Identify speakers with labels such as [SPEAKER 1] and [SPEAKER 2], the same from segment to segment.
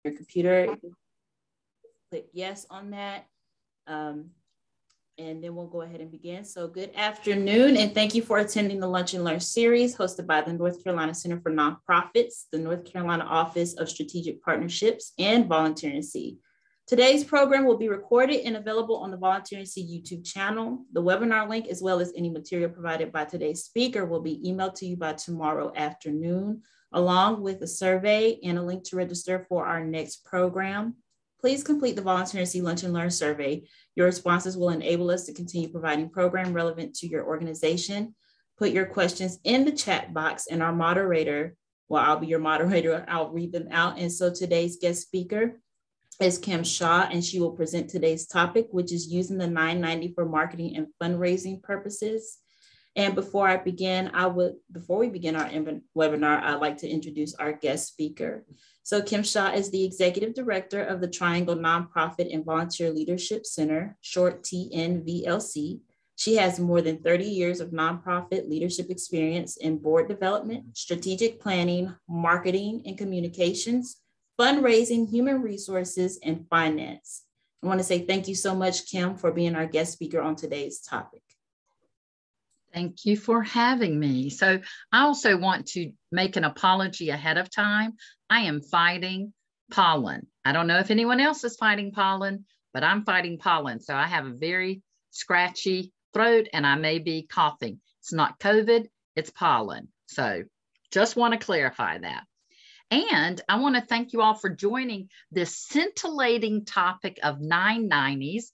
[SPEAKER 1] your computer. Click yes on that. And then we'll go ahead and begin. So good afternoon, and thank you for attending the Lunch and Learn series hosted by the North Carolina Center for Nonprofits, the North Carolina Office of Strategic Partnerships, and Volunteer NC. Today's program will be recorded and available on the Volunteer NC YouTube channel. The webinar link, as well as any material provided by today's speaker, will be emailed to you by tomorrow afternoon, along with a survey and a link to register for our next program. Please complete the Volunteer NC Lunch and Learn survey. Your responses will enable us to continue providing program relevant to your organization. Put your questions in the chat box, and our moderator, well, I'll be your moderator, I'll read them out. And so today's guest speaker is Kim Shaw, and she will present today's topic, which is using the 990 for marketing and fundraising purposes. And before we begin our webinar, I'd like to introduce our guest speaker. So Kim Shaw is the Executive Director of the Triangle Nonprofit and Volunteer Leadership Center, short TNVLC. She has more than 30 years of nonprofit leadership experience in board development, strategic planning, marketing and communications, fundraising, human resources, and finance. I want to say thank you so much, Kim, for being our guest speaker on today's topic.
[SPEAKER 2] Thank you for having me. So I also want to make an apology ahead of time. I am fighting pollen. I don't know if anyone else is fighting pollen, but I'm fighting pollen. So I have a very scratchy throat and I may be coughing. It's not COVID, it's pollen. So just want to clarify that. And I want to thank you all for joining this scintillating topic of 990s.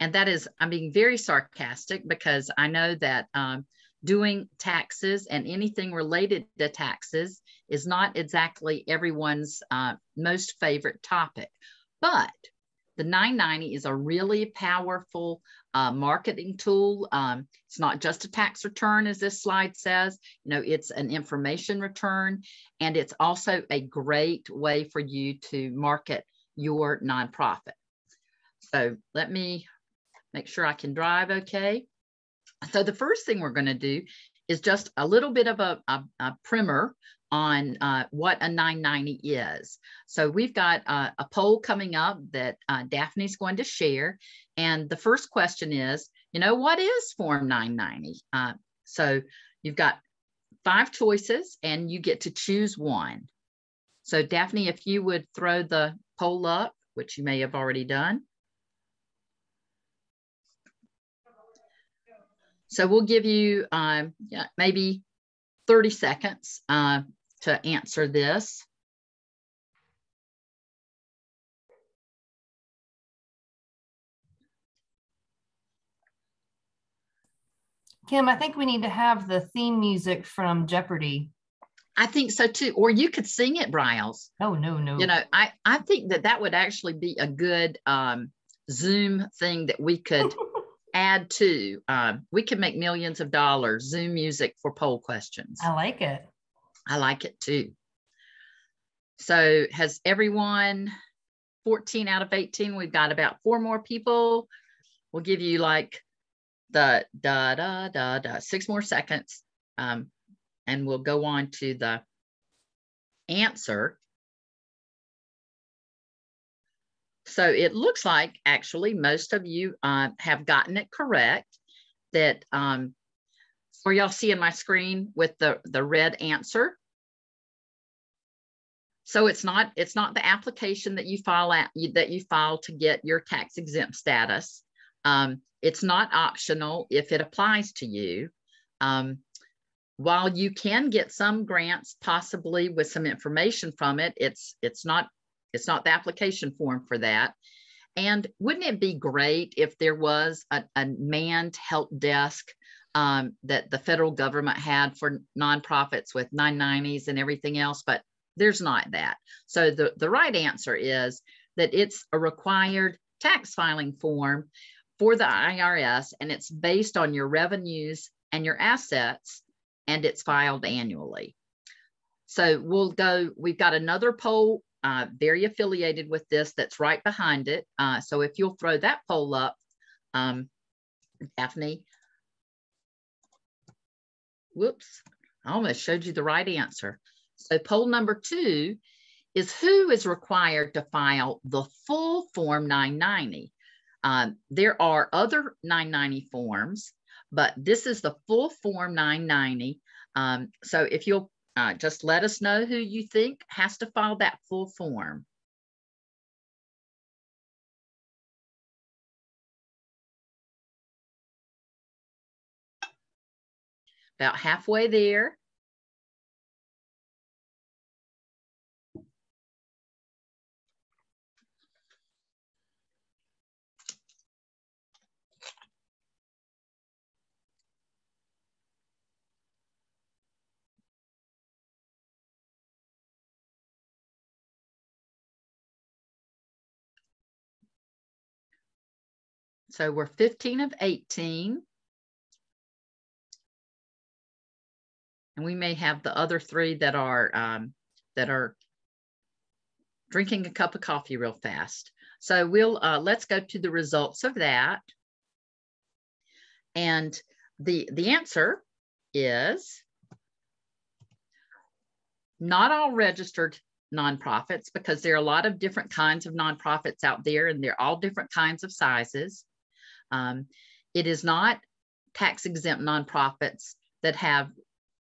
[SPEAKER 2] And that is, I'm being very sarcastic because I know that doing taxes and anything related to taxes is not exactly everyone's most favorite topic. But the 990 is a really powerful marketing tool. It's not just a tax return, as this slide says. You know, it's an information return, and it's also a great way for you to market your nonprofit. So let me make sure I can drive okay. So the first thing we're going to do is just a little bit of a primer on what a 990 is. So we've got a poll coming up that Daphne's going to share. And the first question is, you know, what is Form 990? So you've got 5 choices and you get to choose one. So Daphne, if you would throw the poll up, which you may have already done. So we'll give you maybe 30 seconds to answer this.
[SPEAKER 3] Kim, I think we need to have the theme music from Jeopardy.
[SPEAKER 2] I think so too. Or you could sing it, Bryles.
[SPEAKER 3] Oh, no.
[SPEAKER 2] You know, I think that would actually be a good Zoom thing that we could add to. We could make millions of dollars, Zoom music for poll questions.
[SPEAKER 3] I like it.
[SPEAKER 2] I like it too. So has everyone, 14 out of 18, we've got about 4 more people. We'll give you like the 6 more seconds. And we'll go on to the answer. So it looks like actually most of you have gotten it correct. That or y'all see in my screen with the red answer. So it's not the application that you file to get your tax exempt status. It's not optional if it applies to you. While you can get some grants, possibly with some information from it, it's not the application form for that. And wouldn't it be great if there was a manned help desk that the federal government had for nonprofits with 990s and everything else, but there's not that. So the right answer is that it's a required tax filing form for the IRS, and it's based on your revenues and your assets, and it's filed annually. So we've got another poll very affiliated with this that's right behind it. So if you'll throw that poll up, Daphne. Whoops, I almost showed you the right answer. So poll number 2 is who is required to file the full Form 990. There are other 990 forms, but this is the full Form 990. So if you'll just let us know who you think has to file that full form. About halfway there. So we're 15 of 18. And we may have the other 3 that are drinking a cup of coffee real fast. So let's go to the results of that. And the answer is not all registered nonprofits, because there are a lot of different kinds of nonprofits out there, and they're all different kinds of sizes. It is not tax exempt nonprofits that have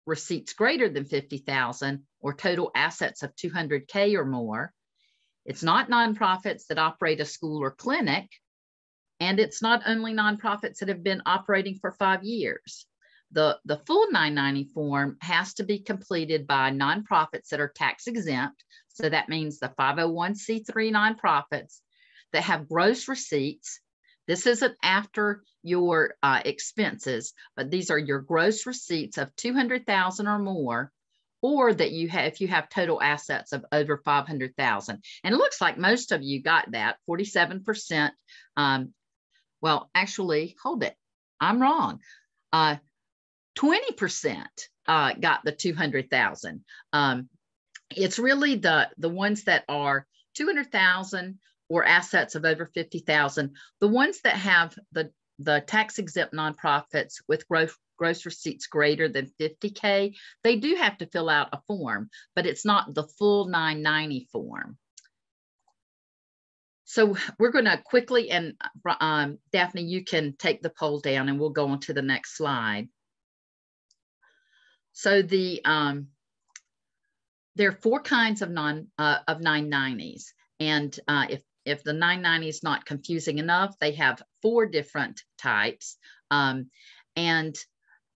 [SPEAKER 2] receipts greater than 50,000 or total assets of 200K or more. It's not nonprofits that operate a school or clinic, and it's not only nonprofits that have been operating for 5 years. The full 990 form has to be completed by nonprofits that are tax exempt. So that means the 501c3 nonprofits that have gross receipts. This isn't after your expenses, but these are your gross receipts of 200,000 or more, or that you have, if you have total assets of over 500,000. And it looks like most of you got that, 47%. Well, actually, hold it, I'm wrong. 20% got the 200,000. It's really the ones that are 200,000 or assets of over 50,000. The ones that have the tax exempt nonprofits with gross receipts greater than 50K, they do have to fill out a form, but it's not the full 990 form. So we're going to quickly, and Daphne, you can take the poll down and we'll go on to the next slide. So there are 4 kinds of 990s, and if the 990 is not confusing enough, they have 4 different types, and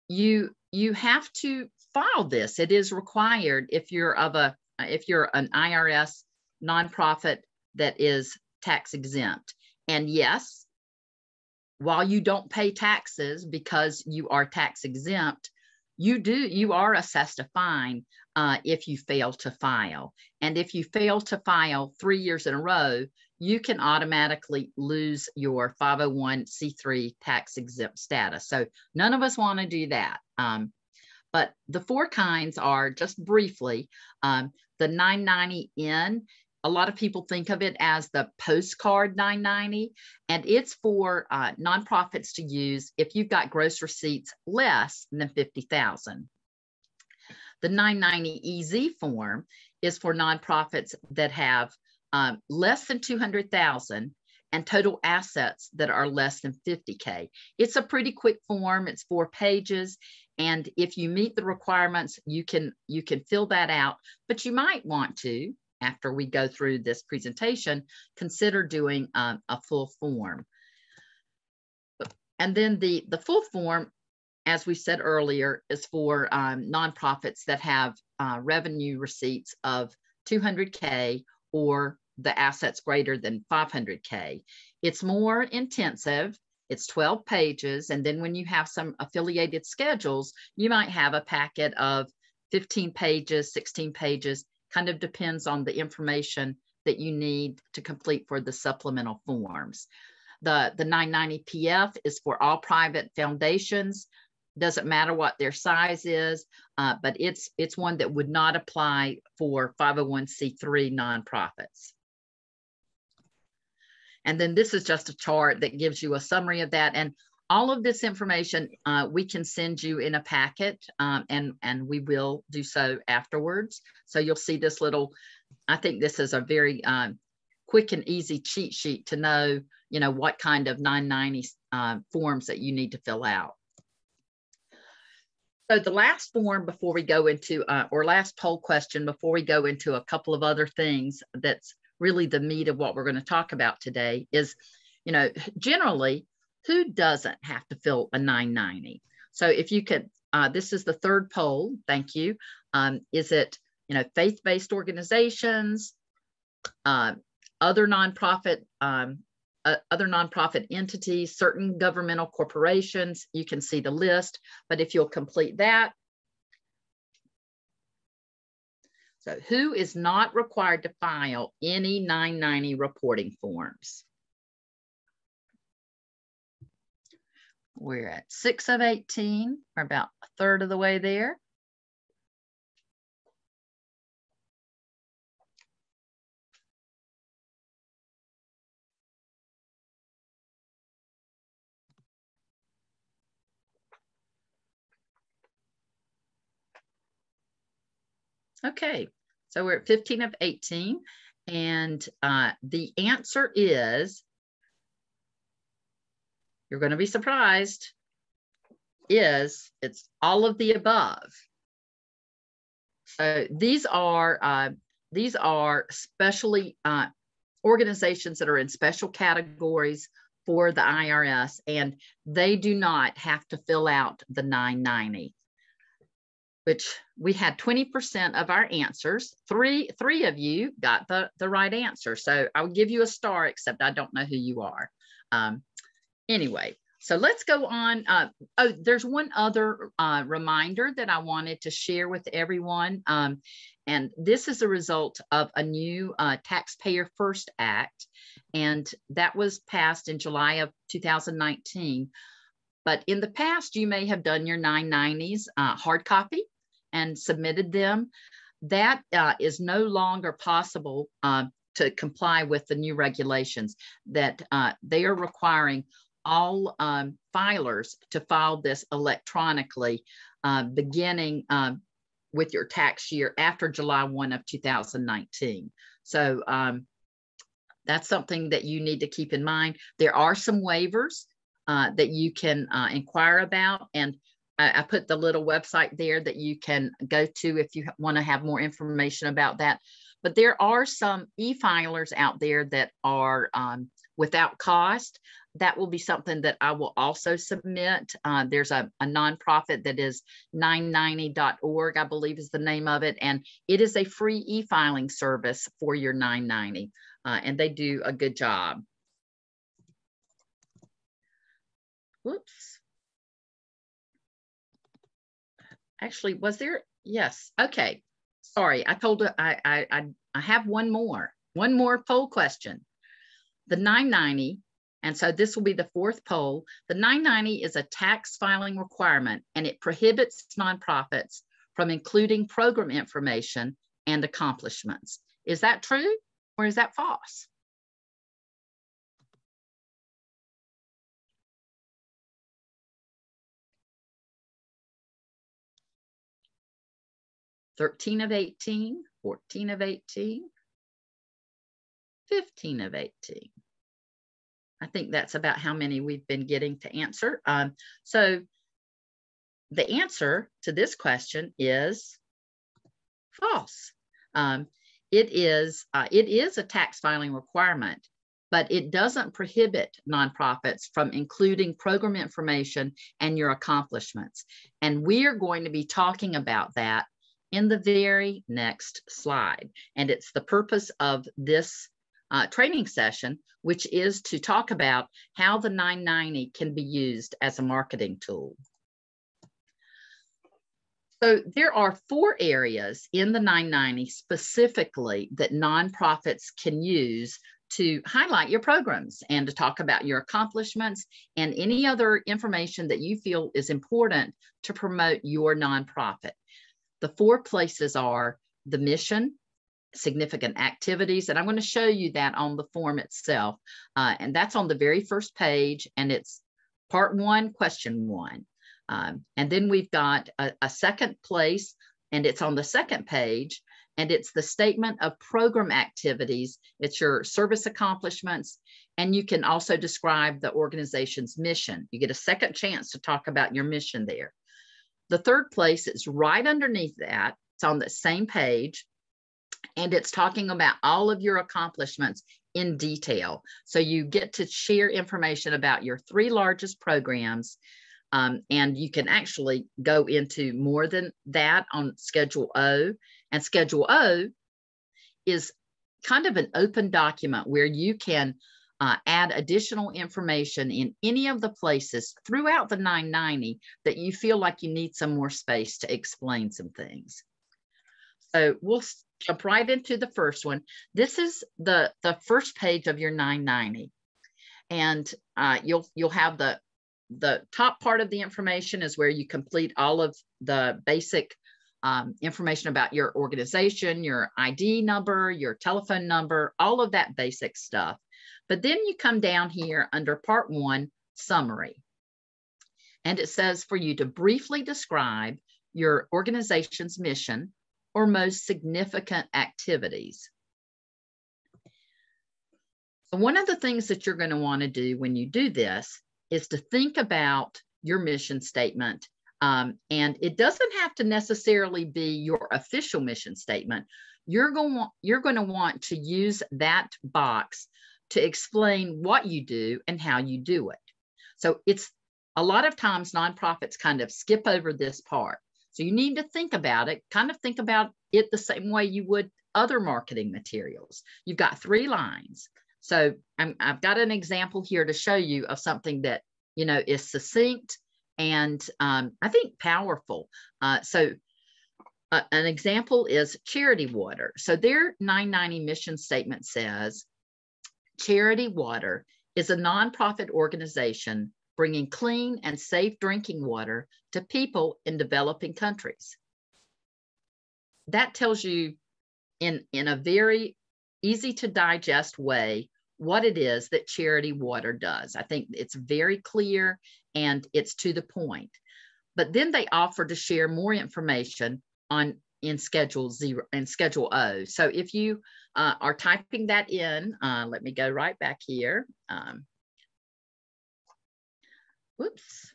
[SPEAKER 2] you have to file this. It is required if you're an IRS nonprofit that is tax exempt. And yes, while you don't pay taxes because you are tax exempt, you are assessed a fine if you fail to file. And if you fail to file 3 years in a row, you can automatically lose your 501c3 tax exempt status. So none of us want to do that. But the 4 kinds are, just briefly, the 990N. A lot of people think of it as the postcard 990, and it's for nonprofits to use if you've got gross receipts less than 50,000. The 990EZ form is for nonprofits that have less than 200,000 and total assets that are less than 50K. It's a pretty quick form. It's 4 pages. And if you meet the requirements, you can fill that out, but you might want to, after we go through this presentation, consider doing a full form. And then the full form, as we said earlier, is for nonprofits that have revenue receipts of 200K or the assets greater than 500K. It's more intensive. It's 12 pages. And then when you have some affiliated schedules, you might have a packet of 15 pages, 16 pages, kind of depends on the information that you need to complete for the supplemental forms. The 990PF is for all private foundations. Doesn't matter what their size is, but it's one that would not apply for 501c3 nonprofits. And then this is just a chart that gives you a summary of that. And all of this information we can send you in a packet, and we will do so afterwards. So you'll see this little I think this is a very quick and easy cheat sheet to know, what kind of 990 forms that you need to fill out. So the last form before we go into, or last poll question before we go into a couple of other things that's really the meat of what we're going to talk about today is, generally, who doesn't have to fill a 990? So if you could, this is the third poll, thank you. Is it, faith-based organizations, other nonprofit entities, certain governmental corporations? You can see the list, but if you'll complete that. So who is not required to file any 990 reporting forms? We're at 6 of 18, or about a third of the way there. Okay, so we're at 15 of 18, and the answer is, you're going to be surprised, it's all of the above. So these are specially organizations that are in special categories for the IRS, and they do not have to fill out the 990. Which we had 20% of our answers. Three of you got the right answer. So I'll give you a star, except I don't know who you are. Anyway, so let's go on. Oh, there's one other reminder that I wanted to share with everyone. And this is a result of a new Taxpayer First Act. And that was passed in July of 2019. But in the past, you may have done your 990s hard copy and submitted them. That is no longer possible to comply with the new regulations that they are requiring all filers to file this electronically beginning with your tax year after July 1 of 2019. So that's something that you need to keep in mind. There are some waivers that you can inquire about, and I put the little website there that you can go to if you want to have more information about that. But there are some e-filers out there that are without cost. That will be something that I will also submit. There's a nonprofit that is 990.org, I believe is the name of it. And it is a free e-filing service for your 990. And they do a good job. Whoops. Actually, was there? Yes. Okay. Sorry, I told her I have one more poll question. The 990, and so this will be the fourth poll. The 990 is a tax filing requirement, and it prohibits nonprofits from including program information and accomplishments. Is that true, or is that false? (13 of 18, 14 of 18, 15 of 18. I think that's about how many we've been getting to answer. So the answer to this question is false. It is a tax filing requirement, but it doesn't prohibit nonprofits from including program information and your accomplishments. And we are going to be talking about that in the very next slide. And it's the purpose of this training session, which is to talk about how the 990 can be used as a marketing tool. So there are 4 areas in the 990 specifically that nonprofits can use to highlight your programs and to talk about your accomplishments and any other information that you feel is important to promote your nonprofit. The 4 places are the mission, significant activities, and I'm going to show you that on the form itself. And that's on the very first page, and it's part 1, question 1. And then we've got a second place, and it's on the second page, and it's the statement of program activities. It's your service accomplishments, and you can also describe the organization's mission. You get a second chance to talk about your mission there. The third place is right underneath that. It's on the same page, and it's talking about all of your accomplishments in detail. So you get to share information about your 3 largest programs, and you can actually go into more than that on Schedule O. And Schedule O is kind of an open document where you can add additional information in any of the places throughout the 990 that you feel like you need some more space to explain some things. So we'll jump right into the first one. This is the first page of your 990. And you'll have the top part of the information is where you complete all of the basic information about your organization, your ID number, your telephone number, all of that basic stuff. But then you come down here under part 1, summary. And it says for you to briefly describe your organization's mission or most significant activities. So one of the things that you're going to want to do when you do this is to think about your mission statement. And it doesn't have to necessarily be your official mission statement. You're going to want to use that box to explain what you do and how you do it. So it's a lot of times nonprofits kind of skip over this part. So you need to think about it, kind of think about it the same way you would other marketing materials. You've got 3 lines. So I've got an example here to show you of something that, you know, is succinct and I think powerful. An example is Charity Water. So their 990 mission statement says, Charity Water is a nonprofit organization bringing clean and safe drinking water to people in developing countries. That tells you in a very easy to digest way what it is that Charity Water does. I think it's very clear and it's to the point. But then they offer to share more information in Schedule O. So if you are typing that in, let me go right back here. Whoops.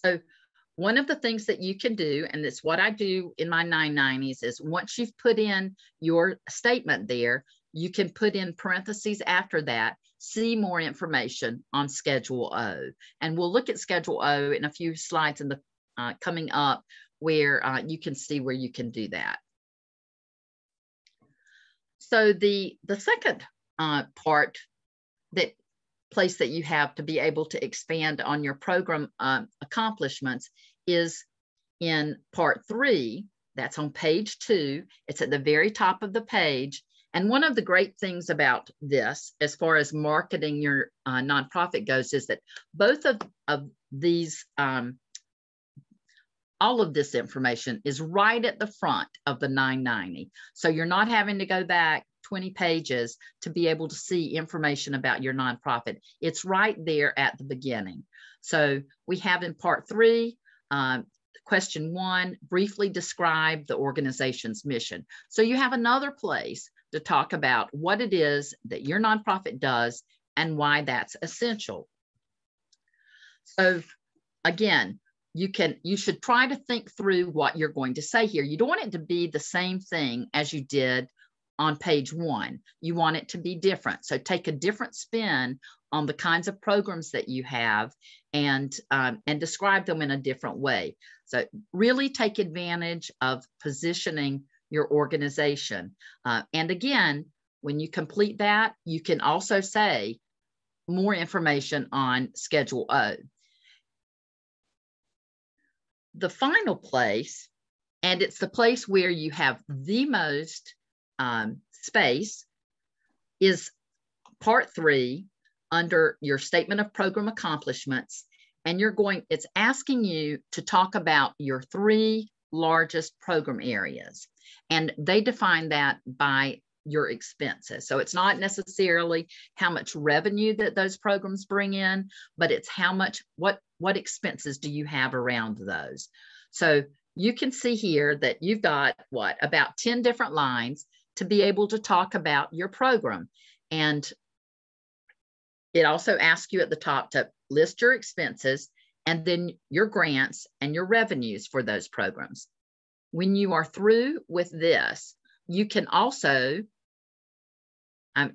[SPEAKER 2] So one of the things that you can do, and it's what I do in my 990s, is once you've put in your statement there, you can put in parentheses after that, see more information on Schedule O. And we'll look at Schedule O in a few slides in the coming up where you can see where you can do that. So the second place that you have to be able to expand on your program accomplishments is in part 3. That's on page 2. It's at the very top of the page. And one of the great things about this, as far as marketing your nonprofit goes, is that both of these, all of this information is right at the front of the 990. So you're not having to go back 20 pages to be able to see information about your nonprofit. It's right there at the beginning. So we have in part 3, question 1, briefly describe the organization's mission. So you have another place to talk about what it is that your nonprofit does and why that's essential. So again, you should try to think through what you're going to say here. You don't want it to be the same thing as you did on page 1. You want it to be different. So take a different spin on the kinds of programs that you have and describe them in a different way. So really take advantage of positioning your organization. And again, when you complete that, you can also say more information on Schedule O. The final place, and it's the place where you have the most space, is part 3 under your statement of program accomplishments. And it's asking you to talk about your 3 largest program areas. And they define that by your expenses. So it's not necessarily how much revenue that those programs bring in, but it's how much, what expenses do you have around those? So you can see here that you've got what, about 10 different lines to be able to talk about your program. And it also asks you at the top to list your expenses and then your grants and your revenues for those programs. When you are through with this, you can also,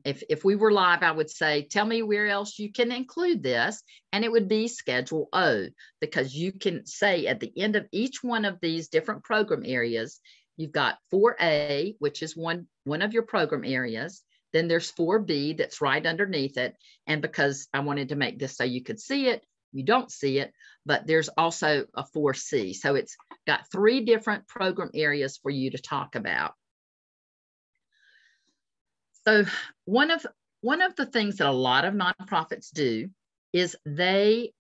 [SPEAKER 2] if we were live, I would say, tell me where else you can include this, and it would be Schedule O, because you can say at the end of each one of these different program areas, you've got 4A, which is one of your program areas. Then there's 4B that's right underneath it. And because I wanted to make this so you could see it, you don't see it, but there's also a 4C. So it's got 3 different program areas for you to talk about. So one of the things that a lot of nonprofits do is they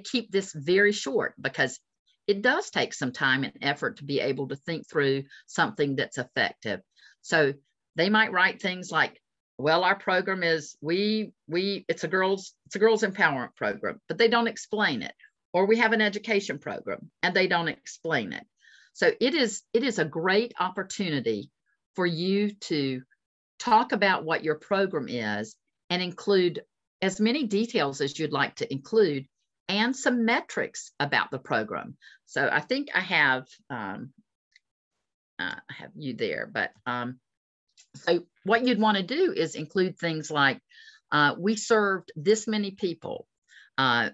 [SPEAKER 2] keep this very short, because it does take some time and effort to be able to think through something that's effective. So they might write things like, well, our program is, it's a girls empowerment program, but they don't explain it. Or we have an education program and they don't explain it. So it is a great opportunity for you to talk about what your program is and include as many details as you'd like to include and some metrics about the program. So I think I have you there, but so what you'd want to do is include things like, we served this many people.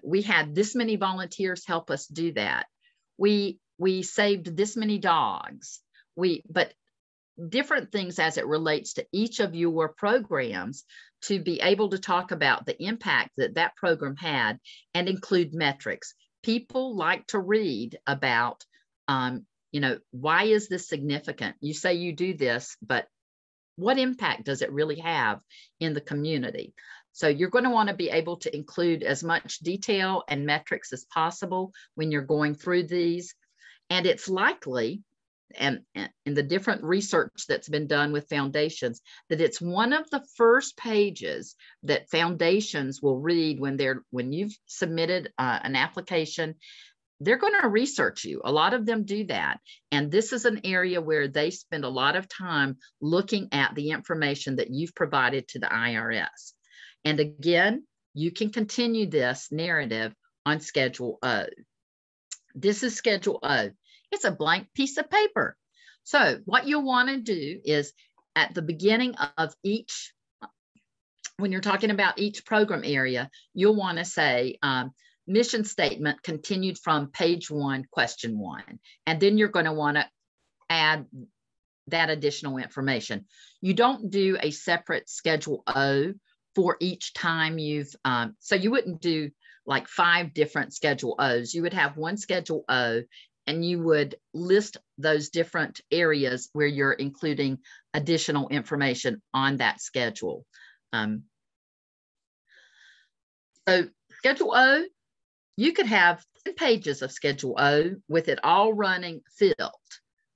[SPEAKER 2] We had this many volunteers help us do that. We saved this many dogs. But different things as it relates to each of your programs, to be able to talk about the impact that that program had and include metrics. People like to read about, why is this significant? You say you do this, but what impact does it really have in the community? So you're going to want to be able to include as much detail and metrics as possible when you're going through these. And it's likely, and in the different research that's been done with foundations, that it's one of the first pages that foundations will read when you've submitted an application. They're going to research you. A lot of them do that. And this is an area where they spend a lot of time looking at the information that you've provided to the IRS. And again, you can continue this narrative on Schedule O. This is Schedule O. It's a blank piece of paper. So what you'll want to do is at the beginning of each, when you're talking about each program area, you'll want to say, mission statement continued from page 1, question 1. And then you're going to want to add that additional information. You don't do a separate Schedule O for each time you've, so you wouldn't do like 5 different Schedule O's. You would have one Schedule O, and you would list those different areas where you're including additional information on that schedule. So Schedule O, you could have 10 pages of Schedule O with it all running filled.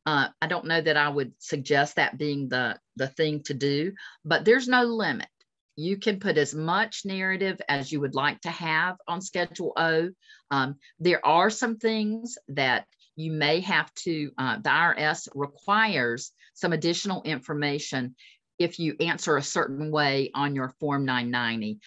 [SPEAKER 2] I don't know that I would suggest that being the thing to do, but there's no limit. You can put as much narrative as you would like to have on Schedule O. There are some things that you may have to, the IRS requires some additional information if you answer a certain way on your Form 990.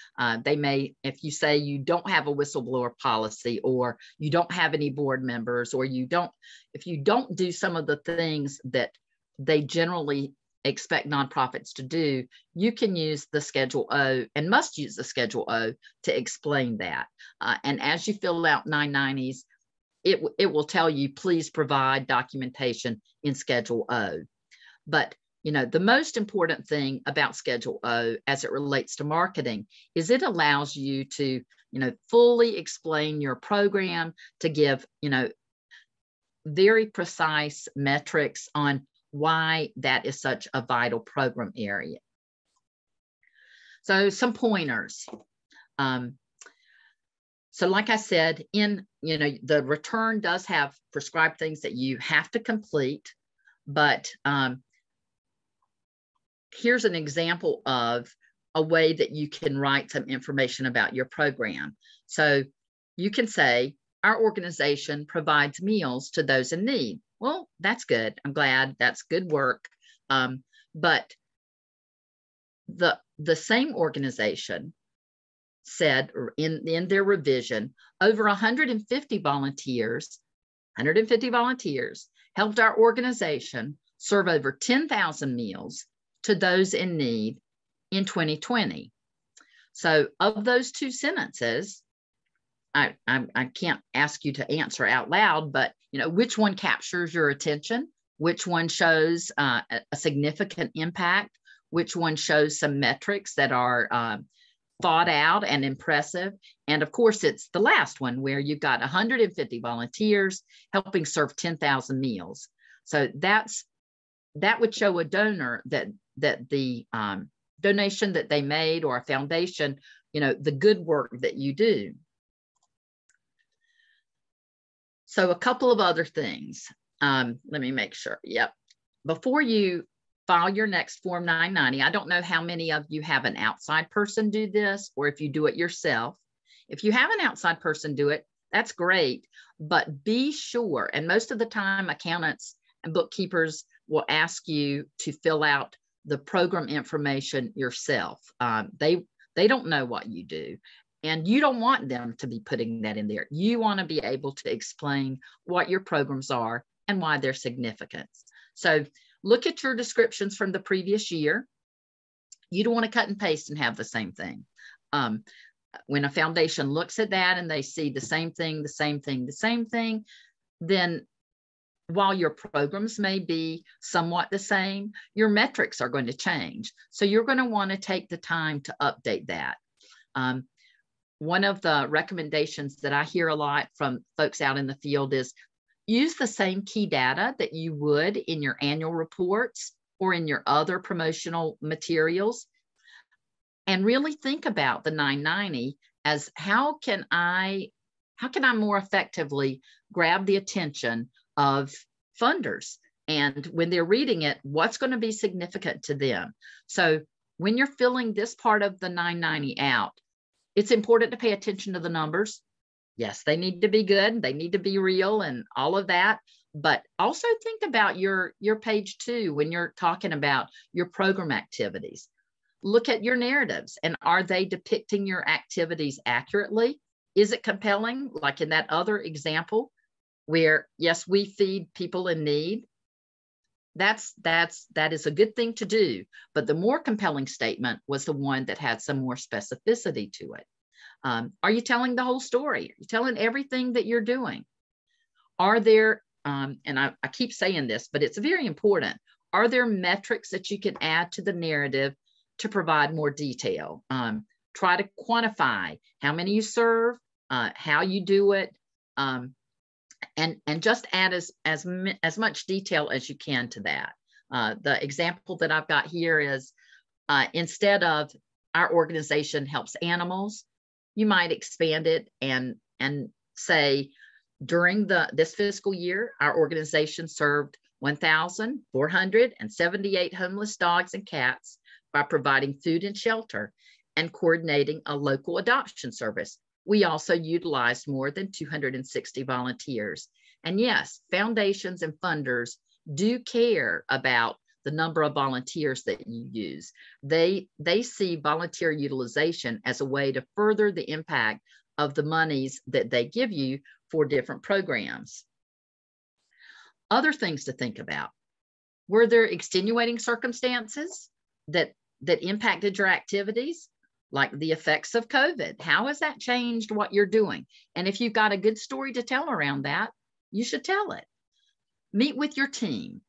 [SPEAKER 2] They may, if you say you don't have a whistleblower policy, or you don't have any board members, or if you don't do some of the things that they generally expect nonprofits to do, you can use the Schedule O, and must use the Schedule O, to explain that. And as you fill out 990s, it will tell you, please provide documentation in Schedule O. But the most important thing about Schedule O as it relates to marketing is it allows you to, fully explain your program, to give, very precise metrics on why that is such a vital program area. So some pointers. So like I said, the return does have prescribed things that you have to complete, but here's an example of a way that you can write some information about your program. So you can say, our organization provides meals to those in need. Well, that's good. I'm glad. That's good work. But the same organization said in their revision, over 150 volunteers helped our organization serve over 10,000 meals to those in need in 2020. So of those two sentences, I can't ask you to answer out loud, but which one captures your attention? Which one shows a significant impact? Which one shows some metrics that are thought out and impressive? And of course, it's the last one where you've got 150 volunteers helping serve 10,000 meals. So that would show a donor that the donation that they made, or a foundation, the good work that you do. So a couple of other things. Let me make sure. Yep. Before you file your next Form 990, I don't know how many of you have an outside person do this, or if you do it yourself. If you have an outside person do it, that's great, but be sure, and most of the time accountants and bookkeepers will ask you to fill out the program information yourself. They don't know what you do, and you don't want them to be putting that in there. You want to be able to explain what your programs are and why they're significant. So look at your descriptions from the previous year. You don't want to cut and paste and have the same thing. When a foundation looks at that and they see the same thing, then while your programs may be somewhat the same, your metrics are going to change. So you're going to want to take the time to update that. One of the recommendations that I hear a lot from folks out in the field is use the same key data that you would in your annual reports or in your other promotional materials, and really think about the 990 as how can I more effectively grab the attention of funders, and when they're reading it, what's going to be significant to them. So when you're filling this part of the 990 out, it's important to pay attention to the numbers. Yes, they need to be good, they need to be real and all of that, but also think about your page 2 when you're talking about your program activities. Look at your narratives, and are they depicting your activities accurately? Is it compelling? Like in that other example where, yes, we feed people in need. That is a good thing to do, but the more compelling statement was the one that had some more specificity to it. Are you telling the whole story? Are you telling everything that you're doing? Are there, and I keep saying this, but it's very important. Are there metrics that you can add to the narrative to provide more detail? Try to quantify how many you serve, how you do it, and just add as much detail as you can to that. The example that I've got here is instead of our organization helps animals, you might expand it and say during this fiscal year, our organization served 1,478 homeless dogs and cats by providing food and shelter and coordinating a local adoption service. We also utilized more than 260 volunteers. And yes, foundations and funders do care about the number of volunteers that you use. They see volunteer utilization as a way to further the impact of the monies that they give you for different programs. Other things to think about. Were there extenuating circumstances that impacted your activities? Like the effects of COVID. How has that changed what you're doing? And if you've got a good story to tell around that, you should tell it. Meet with your team.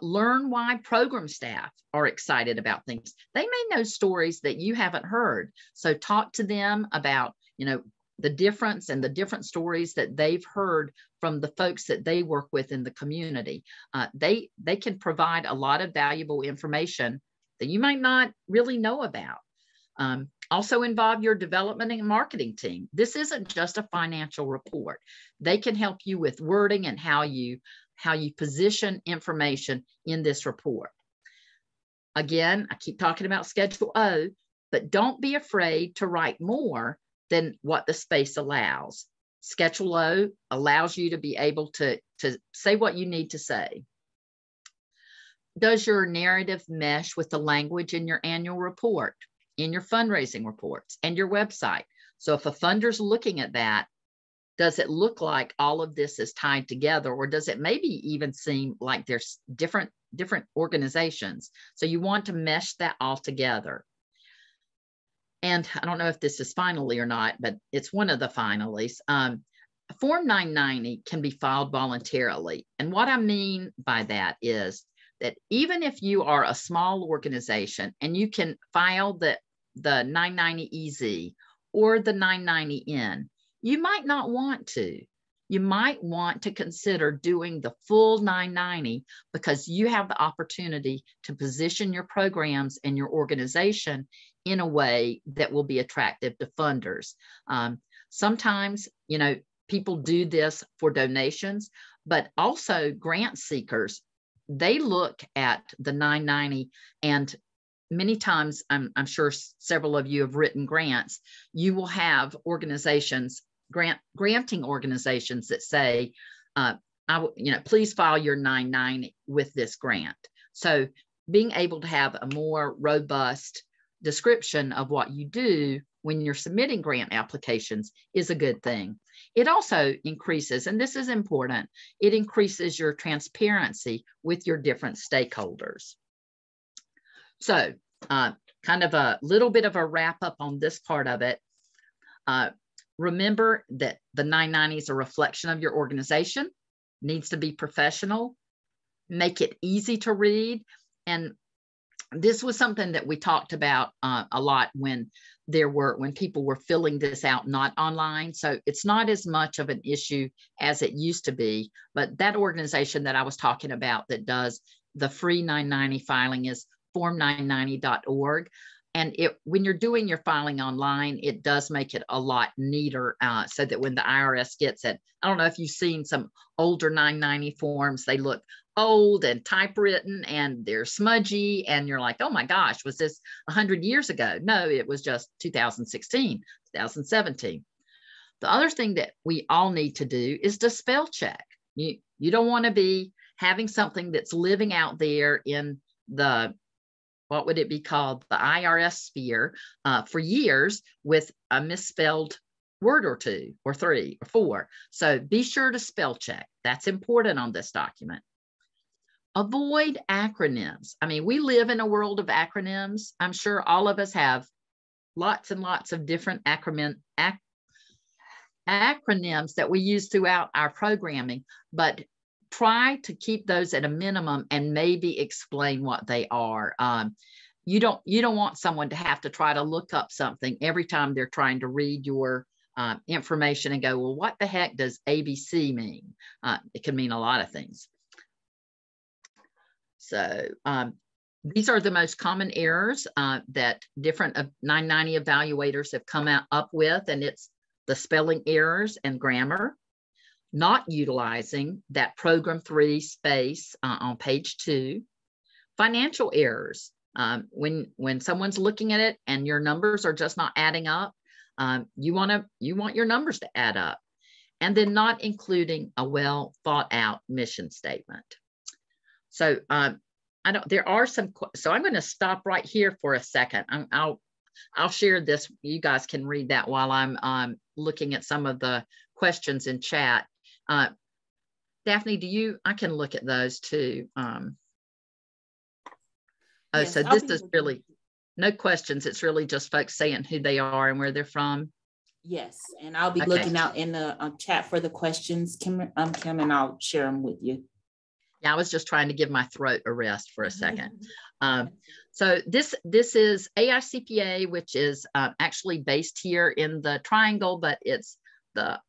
[SPEAKER 2] Learn why program staff are excited about things. They may know stories that you haven't heard. So talk to them about, the difference and the different stories that they've heard from the folks that they work with in the community. They can provide a lot of valuable information that you might not really know about. Also involve your development and marketing team. This isn't just a financial report. They can help you with wording and how you position information in this report. Again, I keep talking about Schedule O, but don't be afraid to write more than what the space allows. Schedule low allows you to be able to say what you need to say. Does your narrative mesh with the language in your annual report, in your fundraising reports, and your website? So if a funder's looking at that, does it look like all of this is tied together, or does it maybe even seem like there's different organizations? So you want to mesh that all together. And I don't know if this is finally or not, but it's one of the finalies. Form 990 can be filed voluntarily. And what I mean by that is that even if you are a small organization and you can file the 990EZ or the 990N, you might not want to. You might want to consider doing the full 990 because you have the opportunity to position your programs and your organization in a way that will be attractive to funders. Sometimes, people do this for donations, but also grant seekers, they look at the 990, and many times, I'm sure several of you have written grants, you will have organizations, granting organizations that say, please file your 990 with this grant. So being able to have a more robust description of what you do when you're submitting grant applications is a good thing. It also increases, and this is important, it increases your transparency with your different stakeholders. So kind of a little bit of a wrap up on this part of it. Remember that the 990 is a reflection of your organization, needs to be professional, make it easy to read. And this was something that we talked about a lot when people were filling this out not online. So it's not as much of an issue as it used to be. But that organization that I was talking about that does the free 990 filing is form990.org. And when you're doing your filing online, it does make it a lot neater so that when the IRS gets it, I don't know if you've seen some older 990 forms, they look old and typewritten and they're smudgy and you're like, oh my gosh, was this 100 years ago? No, it was just 2016, 2017. The other thing that we all need to do is to spell check. You don't want to be having something that's living out there in the, what would it be called? The IRS sphere for years with a misspelled word or two or three or four. So be sure to spell check. That's important on this document. Avoid acronyms. I mean, we live in a world of acronyms. I'm sure all of us have lots and lots of different acronyms that we use throughout our programming, but try to keep those at a minimum and maybe explain what they are. You don't want someone to have to try to look up something every time they're trying to read your information and go, well, what the heck does ABC mean? It can mean a lot of things. So these are the most common errors that different 990 evaluators have come up with, and it's the spelling errors and grammar, not utilizing that program 3 space on page 2, financial errors. When someone's looking at it and your numbers are just not adding up, you want your numbers to add up, and then not including a well thought out mission statement. So there are some, so I'm going to stop right here for a second. I'll share this. You guys can read that while I'm looking at some of the questions in chat. Daphne, I can look at those too. Yes, so this is really no questions. It's really just folks saying who they are and where they're from.
[SPEAKER 1] Yes, and I'll be looking out in the chat for the questions, Kim, and I'll share them with you.
[SPEAKER 2] Yeah, I was just trying to give my throat a rest for a second. So this is AICPA, which is actually based here in the Triangle, but it's the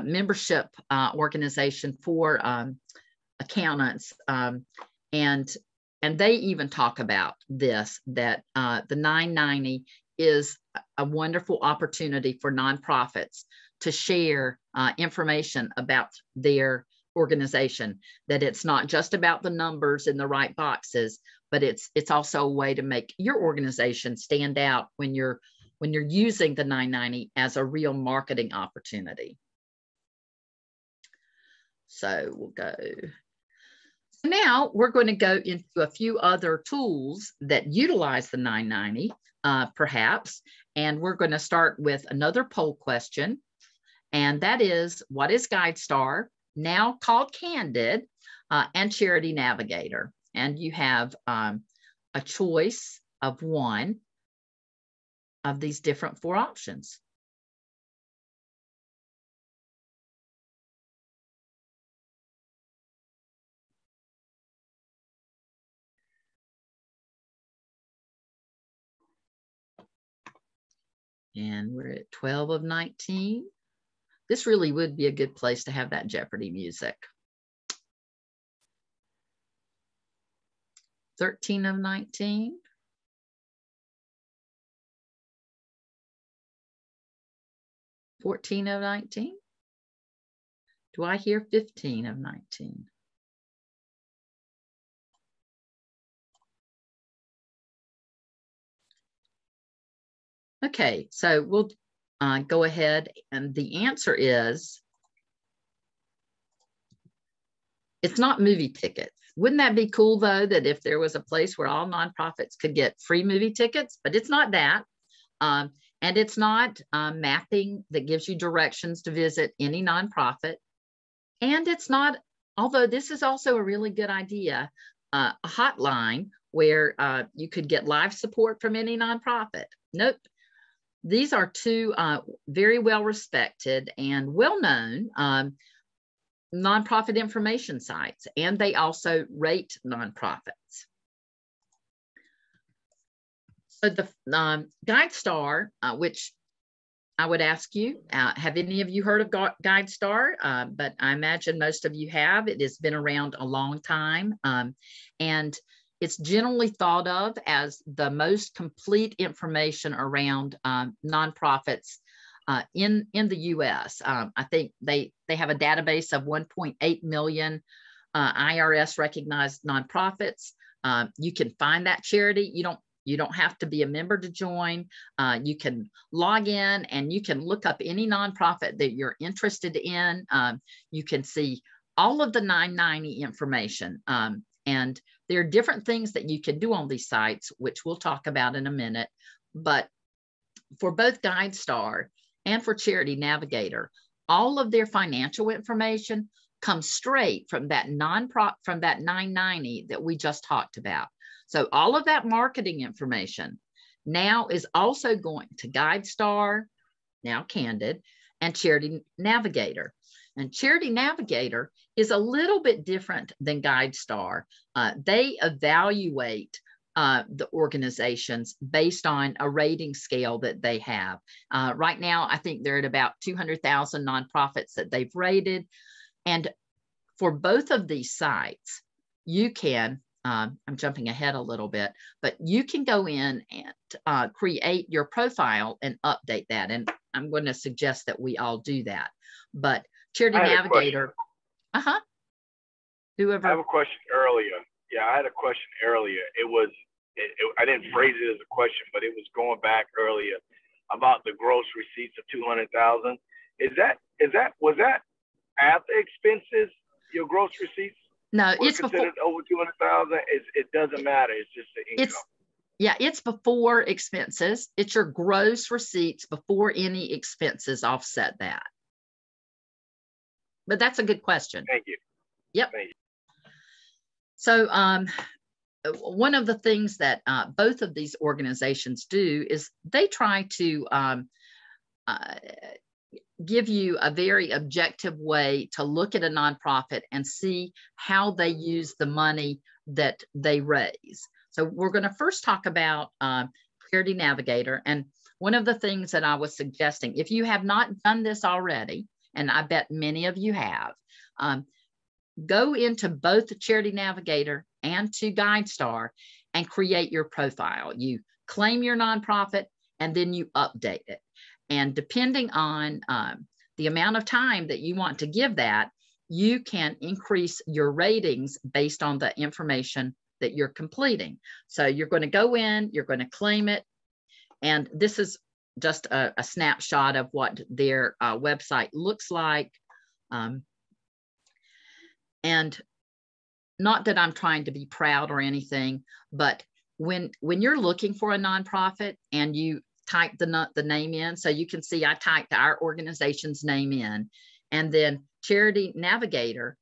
[SPEAKER 2] membership organization for accountants, and they even talk about this, that the 990 is a wonderful opportunity for nonprofits to share information about their organization, that it's not just about the numbers in the right boxes, but it's also a way to make your organization stand out when you're when you're using the 990 as a real marketing opportunity. So we'll go. So now we're going to go into a few other tools that utilize the 990, perhaps. And we're going to start with another poll question. And that is, what is GuideStar, now called Candid, and Charity Navigator? And you have a choice of one of these different 4 options. And we're at 12 of 19. This really would be a good place to have that Jeopardy music. 13 of 19. 14 of 19. Do I hear 15 of 19? Okay, so we'll go ahead, and the answer is, it's not movie tickets. Wouldn't that be cool, though, that if there was a place where all nonprofits could get free movie tickets? But it's not that. And it's not mapping that gives you directions to visit any nonprofit. And it's not, although this is also a really good idea, a hotline where you could get live support from any nonprofit. Nope. These are 2 very well-respected and well-known nonprofit information sites, and they also rate nonprofits. So the GuideStar, which I would ask you, have any of you heard of GuideStar? But I imagine most of you have. It has been around a long time, and it's generally thought of as the most complete information around nonprofits in the U.S. I think they have a database of 1.8 million IRS recognized nonprofits. You can find that charity. You don't have to be a member to join. You can log in and you can look up any nonprofit that you're interested in. You can see all of the 990 information. And there are different things that you can do on these sites, which we'll talk about in a minute. But for both GuideStar and for Charity Navigator, all of their financial information comes straight from that 990 that we just talked about. So all of that marketing information now is also going to GuideStar, now Candid, and Charity Navigator. And Charity Navigator is a little bit different than GuideStar. They evaluate the organizations based on a rating scale that they have. Right now, I think they're at about 200,000 nonprofits that they've rated. And for both of these sites, you can, I'm jumping ahead a little bit, but you can go in and create your profile and update that. And I'm going to suggest that we all do that. But Charity Navigator, whoever.
[SPEAKER 4] I have a question earlier. Yeah, I had a question earlier. I didn't phrase it as a question, but it was going back earlier about the gross receipts of 200,000. Was that after expenses? Your gross receipts?
[SPEAKER 2] No, it's
[SPEAKER 4] considered
[SPEAKER 2] before.
[SPEAKER 4] Over 200,000. It doesn't matter. It's just the income.
[SPEAKER 2] It's before expenses. It's your gross receipts before any expenses offset that. But that's a good question.
[SPEAKER 4] Thank you.
[SPEAKER 2] Yep.
[SPEAKER 4] Thank you.
[SPEAKER 2] So one of the things that both of these organizations do is they try to give you a very objective way to look at a nonprofit and see how they use the money that they raise. So we're going to first talk about Charity Navigator. And one of the things that I was suggesting, if you have not done this already, and I bet many of you have, go into both the Charity Navigator and to GuideStar and create your profile. You claim your nonprofit and then you update it. And depending on the amount of time that you want to give that, you can increase your ratings based on the information that you're completing. So you're going to go in, you're going to claim it. And this is just a snapshot of what their website looks like. And not that I'm trying to be proud or anything, but when you're looking for a nonprofit and you type the name in, so you can see I typed our organization's name in, and then Charity Navigator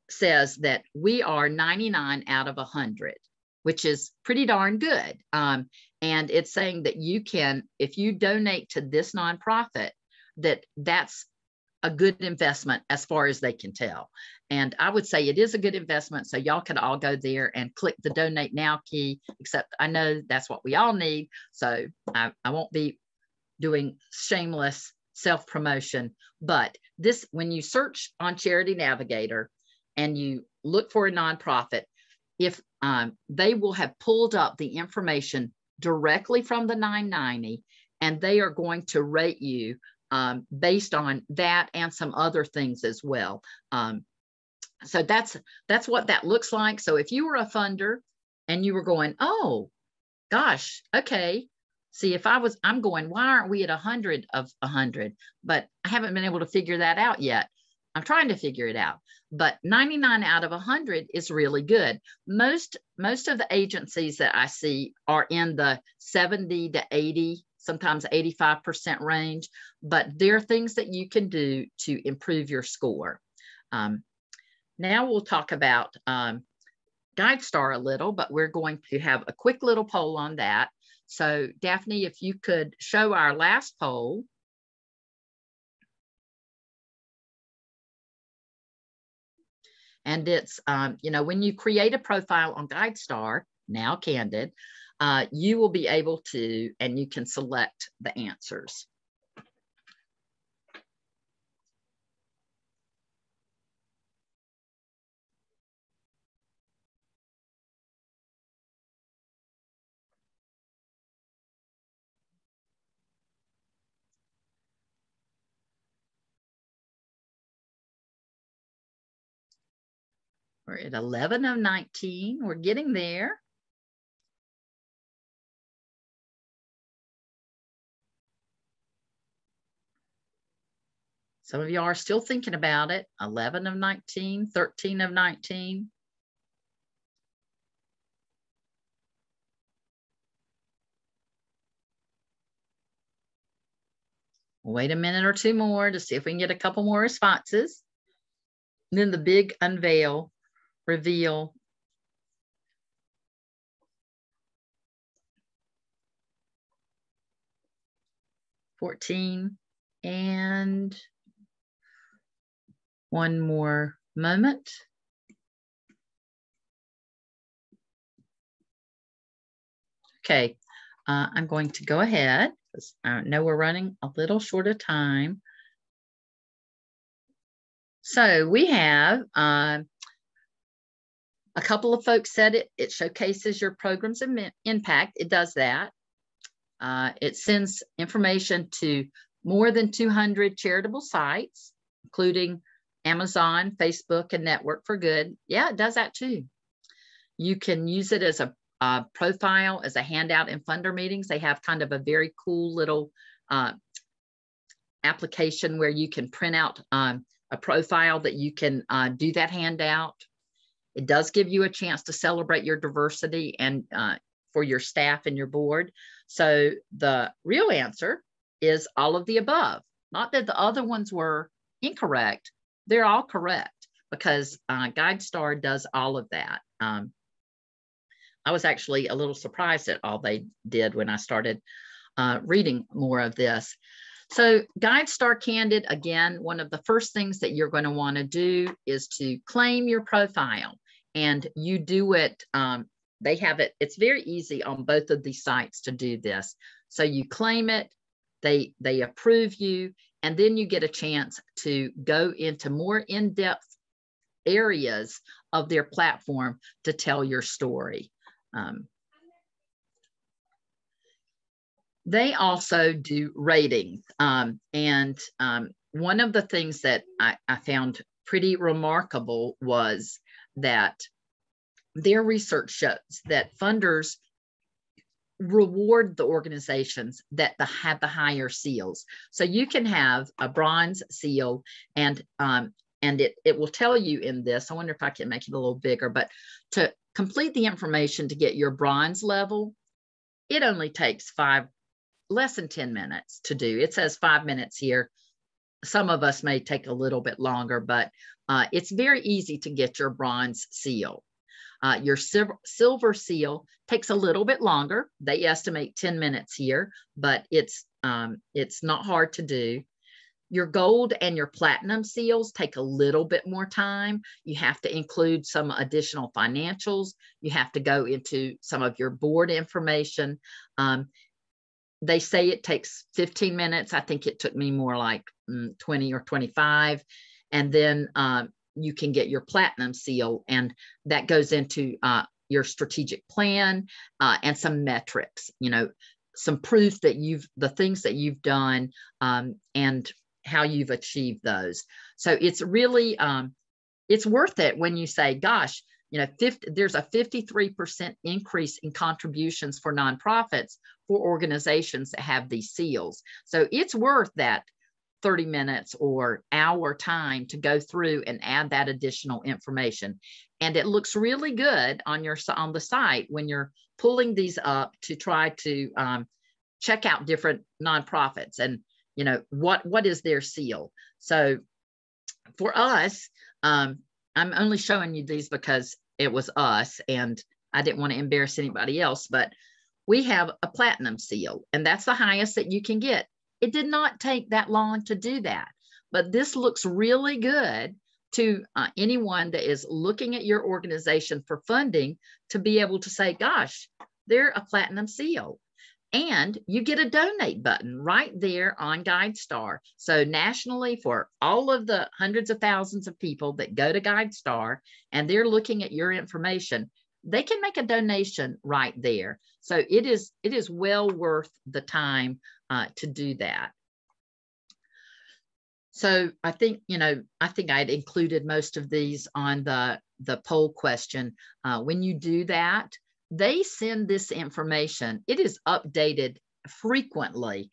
[SPEAKER 2] says that we are 99 out of 100, which is pretty darn good. And it's saying that you can, if you donate to this nonprofit, that's a good investment as far as they can tell. And I would say it is a good investment. So y'all can all go there and click the donate now key, except I know that's what we all need. So I won't be doing shameless self-promotion, but this, when you search on Charity Navigator and you look for a nonprofit, if they will have pulled up the information directly from the 990, and they are going to rate you based on that and some other things as well. So that's what that looks like. So if you were a funder and you were going, oh gosh, okay, see, if I'm going, why aren't we at 100 of 100? But I haven't been able to figure that out yet. I'm trying to figure it out. But 99 out of 100 is really good. Most of the agencies that I see are in the 70 to 80, sometimes 85% range, but there are things that you can do to improve your score. Now we'll talk about GuideStar a little, but we're going to have a quick little poll on that. So Daphne, if you could show our last poll. And it's, you know, when you create a profile on GuideStar, now Candid, you will be able to, and you can select the answers. We're at 11 of 19. We're getting there. Some of you are still thinking about it. 11 of 19, 13 of 19. We'll wait a minute or two more to see if we can get a couple more responses. And then the big unveil, reveal. $14 and one more moment. Okay, I'm going to go ahead because I know we're running a little short of time. So we have a couple of folks said it showcases your program's impact. It does that. It sends information to more than 200 charitable sites, including Amazon, Facebook, and Network for Good. Yeah, it does that too. You can use it as a profile, as a handout in funder meetings. They have kind of a very cool little application where you can print out a profile that you can do that handout. It does give you a chance to celebrate your diversity and for your staff and your board. So the real answer is all of the above. Not that the other ones were incorrect. They're all correct because GuideStar does all of that. I was actually a little surprised at all they did when I started reading more of this. So GuideStar Candid, again, one of the first things that you're going to want to do is to claim your profile. And you do it, they have it, it's very easy on both of these sites to do this. So you claim it, they approve you, and then you get a chance to go into more in-depth areas of their platform to tell your story. They also do ratings. And one of the things that I found pretty remarkable was that their research shows that funders reward the organizations that have the higher seals. So you can have a bronze seal, and it will tell you in this. I wonder if I can make it a little bigger, but to complete the information to get your bronze level, it only takes less than 10 minutes to do. It says 5 minutes here. Some of us may take a little bit longer, but it's very easy to get your bronze seal. Your silver seal takes a little bit longer. They estimate 10 minutes here, but it's not hard to do. Your gold and your platinum seals take a little bit more time. You have to include some additional financials. You have to go into some of your board information. They say it takes 15 minutes. I think it took me more like 20 or 25. And then you can get your platinum seal, and that goes into your strategic plan and some metrics, some proof that the things that you've done and how you've achieved those. So it's really, it's worth it when you say, gosh, there's a 53% increase in contributions for nonprofits for organizations that have these seals. So it's worth that 30 minutes or hour time to go through and add that additional information. And it looks really good on the site when you're pulling these up to try to check out different nonprofits and what is their seal. So for us, I'm only showing you these because it was us and I didn't want to embarrass anybody else, but we have a platinum seal, and that's the highest that you can get. It did not take that long to do that, but this looks really good to anyone that is looking at your organization for funding to be able to say, gosh, they're a platinum seal. And you get a donate button right there on GuideStar. So nationally, for all of the hundreds of thousands of people that go to GuideStar and they're looking at your information, they can make a donation right there. So it is well worth the time to do that. So I think I'd included most of these on the poll question. When you do that, they send this information. It is updated frequently.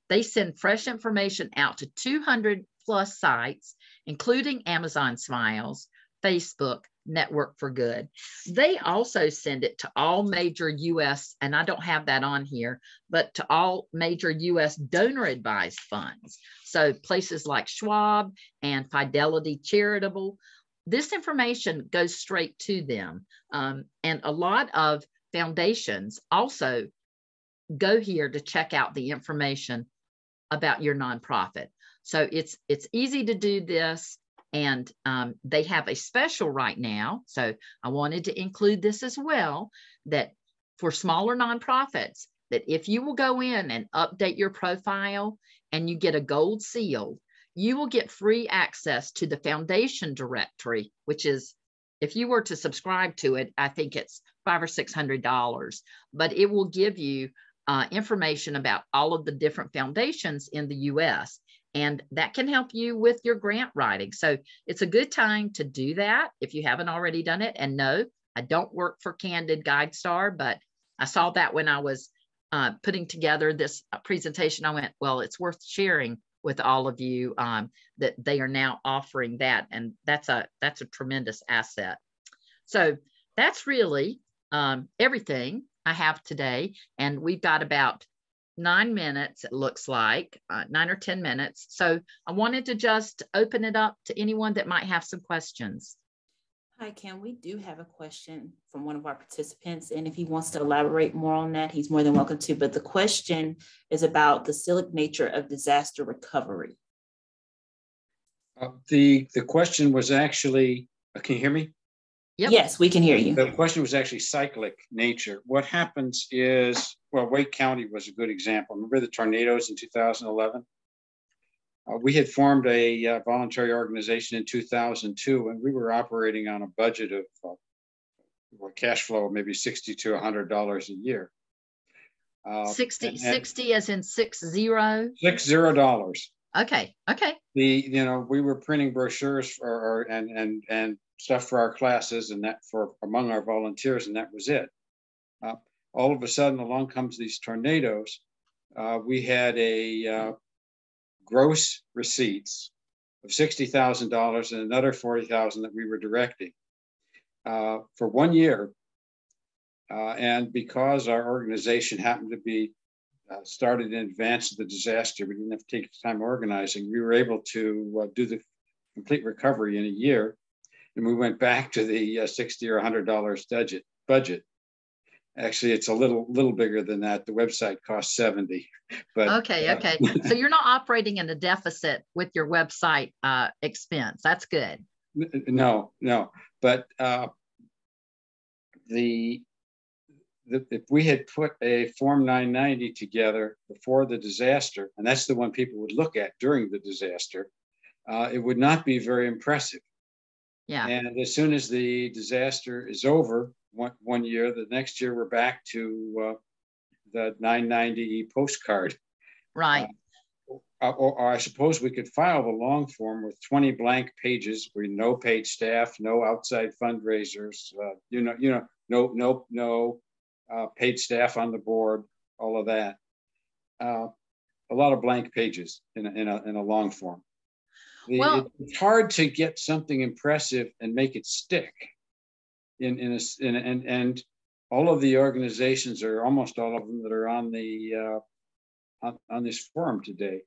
[SPEAKER 2] They send fresh information out to 200 plus sites, including Amazon Smiles, Facebook, Network for Good. They also send it to all major U.S., and I don't have that on here, but to all major U.S. donor advised funds. So places like Schwab and Fidelity Charitable, this information goes straight to them. And a lot of foundations also go here to check out the information about your nonprofit. So it's easy to do this. And they have a special right now. So I wanted to include this as well, that for smaller nonprofits, that if you will go in and update your profile and you get a gold seal, you will get free access to the foundation directory, which is, if you were to subscribe to it, I think it's $500 or $600, but it will give you information about all of the different foundations in the US. And that can help you with your grant writing. So it's a good time to do that if you haven't already done it. And no, I don't work for Candid GuideStar, but I saw that when I was putting together this presentation. I went, well, it's worth sharing with all of you that they are now offering that. And that's a tremendous asset. So that's really everything I have today. And we've got about 9 minutes, it looks like, 9 or 10 minutes. So I wanted to just open it up to anyone that might have some questions.
[SPEAKER 1] Hi, Kim. We do have a question from one of our participants, and if he wants to elaborate more on that, he's more than welcome to. But the question is about the celiac nature of disaster recovery.
[SPEAKER 5] The question was actually, can you hear me?
[SPEAKER 1] Yep. Yes, we can hear you.
[SPEAKER 5] The question was actually cyclic nature. What happens is, well, Wake County was a good example. Remember the tornadoes in 2011? We had formed a voluntary organization in 2002, and we were operating on a budget of cash flow of maybe $60 to $100 a year.
[SPEAKER 2] 60 as in 60?
[SPEAKER 5] $60.
[SPEAKER 2] Okay.
[SPEAKER 5] We were printing brochures and stuff for our classes and that for among our volunteers, and that was it. all of a sudden along comes these tornadoes. We had a gross receipts of $60,000 and another $40,000 that we were directing for 1 year. And because our organization happened to be started in advance of the disaster, we didn't have to take time organizing. We were able to do the complete recovery in a year. And we went back to the $60 or $100 budget. Actually, it's a little bigger than that. The website costs $70. But
[SPEAKER 2] okay. So you're not operating in a deficit with your website expense. That's good.
[SPEAKER 5] No. But if we had put a Form 990 together before the disaster, and that's the one people would look at during the disaster, it would not be very impressive.
[SPEAKER 2] Yeah.
[SPEAKER 5] And as soon as the disaster is over, one year, the next year we're back to the 990 postcard.
[SPEAKER 2] Right.
[SPEAKER 5] Or I suppose we could file the long form with 20 blank pages with no paid staff, no outside fundraisers, no paid staff on the board, all of that. A lot of blank pages in a long form. It's hard to get something impressive and make it stick. And all of the organizations, or almost all of them that are on the on this forum today,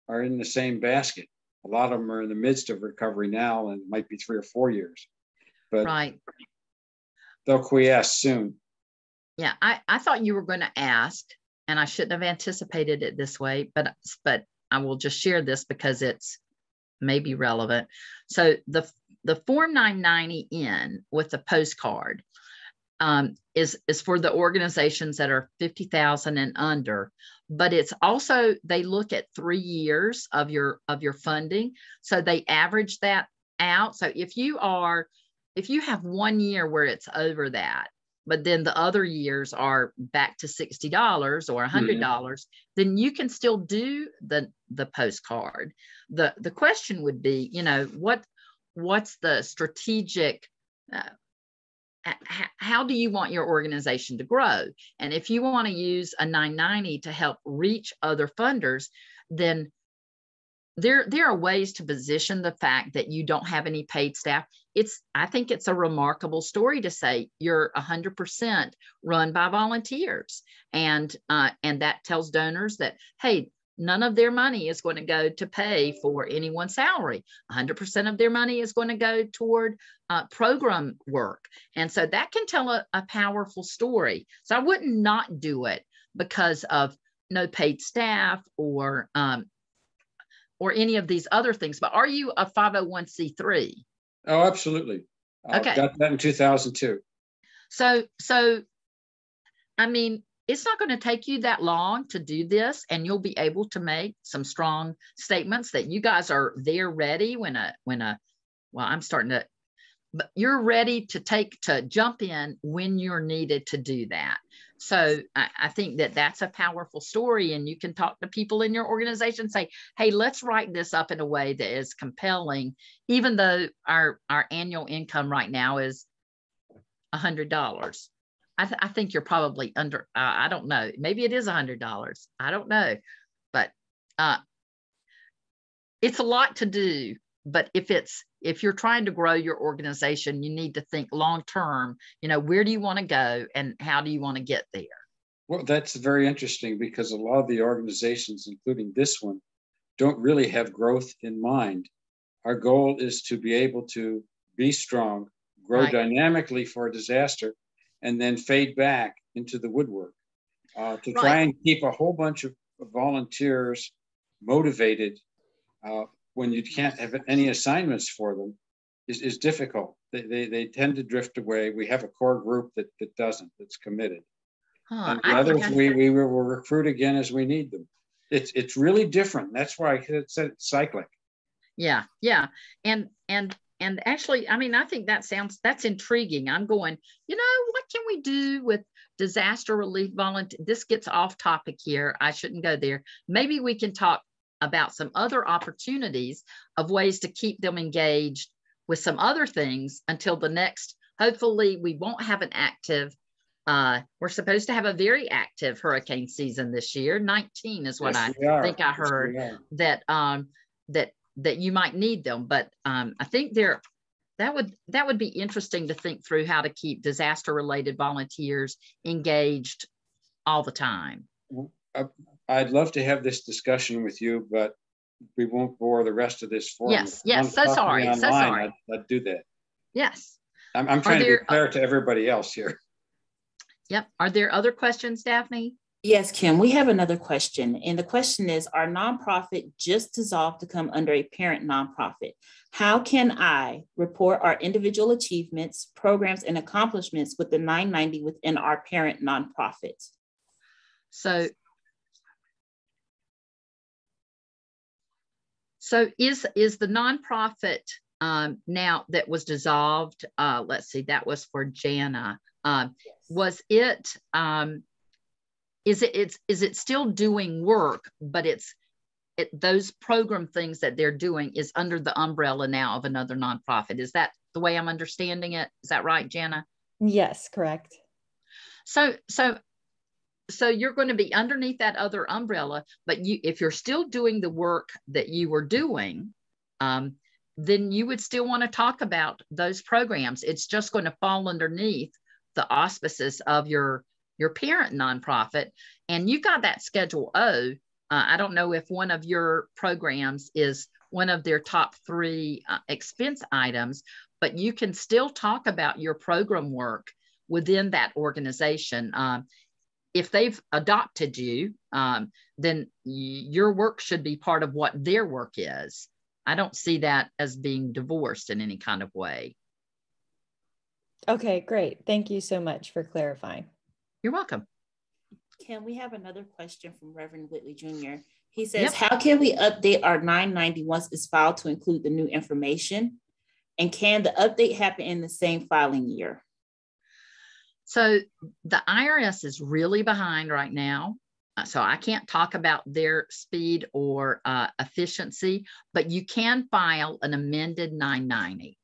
[SPEAKER 5] are in the same basket. A lot of them are in the midst of recovery now, and it might be 3 or 4 years, but
[SPEAKER 2] right.
[SPEAKER 5] They'll quiesce soon.
[SPEAKER 2] Yeah, I thought you were going to ask, and I shouldn't have anticipated it this way, but I will just share this because it's maybe relevant. So the Form 990 in with the postcard is for the organizations that are 50,000 and under, but it's also, they look at 3 years of your funding. So they average that out. So if you have 1 year where it's over that, but then the other years are back to $60 or $100, then you can still do the postcard. The question would be, what's the strategic, how do you want your organization to grow? And if you want to use a 990 to help reach other funders, then there are ways to position the fact that you don't have any paid staff. I think it's a remarkable story to say you're 100% run by volunteers, and that tells donors that, hey, none of their money is going to go to pay for anyone's salary. 100% of their money is going to go toward program work. And so that can tell a powerful story. So I wouldn't not do it because of no paid staff or any of these other things. But are you a 501c3?
[SPEAKER 5] Oh, absolutely.
[SPEAKER 2] Okay.
[SPEAKER 5] Got that in 2002.
[SPEAKER 2] So, I mean, it's not going to take you that long to do this, and you'll be able to make some strong statements that you guys are there ready but you're ready to jump in when you're needed to do that. So I think that's a powerful story, and you can talk to people in your organization, say, hey, let's write this up in a way that is compelling, even though our annual income right now is $100. I think you're probably under, I don't know, maybe it is $100. I don't know, but it's a lot to do. But if you're trying to grow your organization, you need to think long-term, where do you want to go and how do you want to get there?
[SPEAKER 5] Well, that's very interesting because a lot of the organizations, including this one, don't really have growth in mind. Our goal is to be able to be strong, grow dynamically for a disaster, and then fade back into the woodwork. To try and keep a whole bunch of volunteers motivated when you can't have any assignments for them is difficult. They tend to drift away. We have a core group that doesn't, that's committed. And the others we will recruit again as we need them. It's really different. That's why I said it's cyclic.
[SPEAKER 2] Yeah. And actually, I mean, I think that's intriguing. I'm going, what can we do with disaster relief volunteer? This gets off topic here. I shouldn't go there. Maybe we can talk about some other opportunities of ways to keep them engaged with some other things until the next, hopefully we won't have an active We're supposed to have a very active hurricane season this year. 19 is what
[SPEAKER 5] Yes,
[SPEAKER 2] I think I heard, that that you might need them. But I think that would be interesting to think through how to keep disaster related volunteers engaged all the time.
[SPEAKER 5] I'd love to have this discussion with you, but we won't bore the rest of this forum.
[SPEAKER 2] Yes. So sorry.
[SPEAKER 5] I'd do that.
[SPEAKER 2] Yes.
[SPEAKER 5] I'm trying to be fair to everybody else here.
[SPEAKER 2] Yep. Are there other questions, Daphne?
[SPEAKER 1] Yes, Kim, we have another question. And the question is, our nonprofit just dissolved to come under a parent nonprofit. How can I report our individual achievements, programs, and accomplishments with the 990 within our parent nonprofit?
[SPEAKER 2] So is the nonprofit now that was dissolved, let's see, that was for Jana.
[SPEAKER 1] Yes.
[SPEAKER 2] Was it, is it still doing work, but those program things that they're doing is under the umbrella now of another nonprofit? Is that the way I'm understanding it? Is that right, Jana?
[SPEAKER 6] Yes, correct.
[SPEAKER 2] So you're going to be underneath that other umbrella, but if you're still doing the work that you were doing, then you would still want to talk about those programs. It's just going to fall underneath the auspices of your parent nonprofit. And you got that Schedule O. I don't know if one of your programs is one of their top 3 expense items, but you can still talk about your program work within that organization. If they've adopted you, then your work should be part of what their work is. I don't see that as being divorced in any kind of way.
[SPEAKER 6] Okay, great. Thank you so much for clarifying.
[SPEAKER 2] You're welcome.
[SPEAKER 1] Kim, we have another question from Reverend Whitley Jr. He says,
[SPEAKER 2] Yep.
[SPEAKER 1] How can we update our 990 once it's filed to include the new information? And can the update happen in the same filing year?
[SPEAKER 2] So the IRS is really behind right now. So I can't talk about their speed or efficiency, but you can file an amended 990.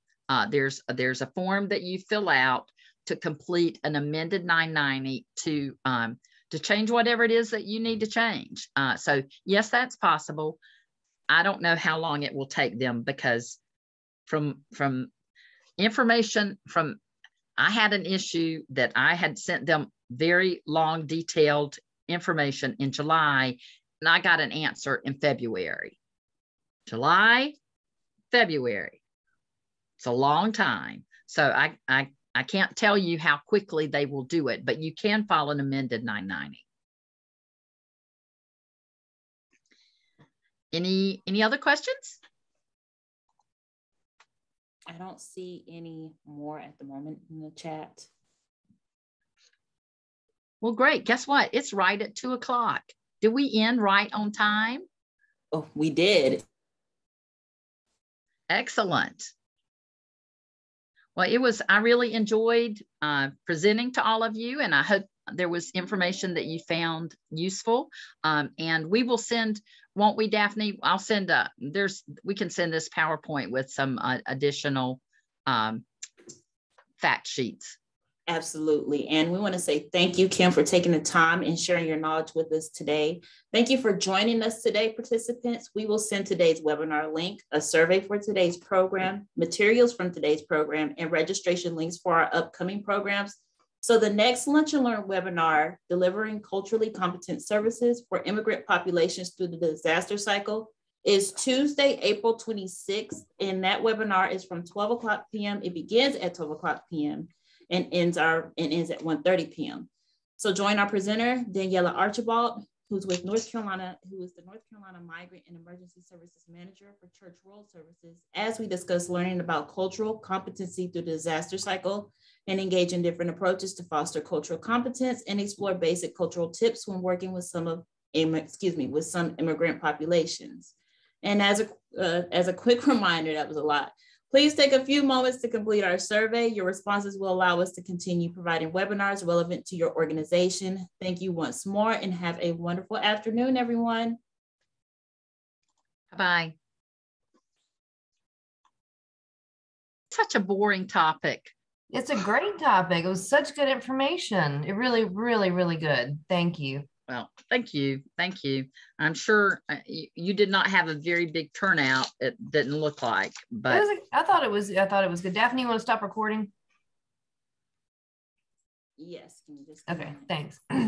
[SPEAKER 2] There's a form that you fill out to complete an amended 990 to change whatever it is that you need to change. So yes, that's possible. I don't know how long it will take them, because from information from, I had an issue that I had sent them very long, detailed information in July, and I got an answer in February. July, February. It's a long time. So I can't tell you how quickly they will do it, but you can file an amended 990. Any other questions?
[SPEAKER 1] I don't see any more at the moment in the chat.
[SPEAKER 2] Well, great. Guess what? It's right at 2 o'clock. Did we end right on time?
[SPEAKER 1] Oh, we did.
[SPEAKER 2] Excellent. Well, I really enjoyed presenting to all of you, and I hope there was information that you found useful. And we will send, won't we, Daphne? I'll send we can send this PowerPoint with some additional fact sheets.
[SPEAKER 1] Absolutely. And we want to say thank you, Kim, for taking the time and sharing your knowledge with us today. Thank you for joining us today, participants. We will send today's webinar link, a survey for today's program, materials from today's program, and registration links for our upcoming programs. So the next Lunch and Learn webinar, Delivering Culturally Competent Services for Immigrant Populations Through the Disaster Cycle, is Tuesday, April 26th. And that webinar is from 12 o'clock p.m. It begins at 12 o'clock p.m. and ends at 1:30 p.m. So join our presenter, Daniela Archibald, who's with North Carolina, who is the North Carolina Migrant and Emergency Services Manager for Church World Services, as we discuss learning about cultural competency through the disaster cycle and engage in different approaches to foster cultural competence and explore basic cultural tips when working with some immigrant populations. And as a quick reminder, that was a lot. Please take a few moments to complete our survey. Your responses will allow us to continue providing webinars relevant to your organization. Thank you once more and have a wonderful afternoon, everyone.
[SPEAKER 2] Bye-bye. Such a boring topic.
[SPEAKER 3] It's a great topic. It was such good information. It really, really, really good. Thank you.
[SPEAKER 2] Well, thank you. Thank you. I'm sure you did not have a very big turnout. It didn't look like, but
[SPEAKER 3] I thought it was good. Daphne, you want to stop recording?
[SPEAKER 1] Yes. Can you just
[SPEAKER 3] Okay, thanks.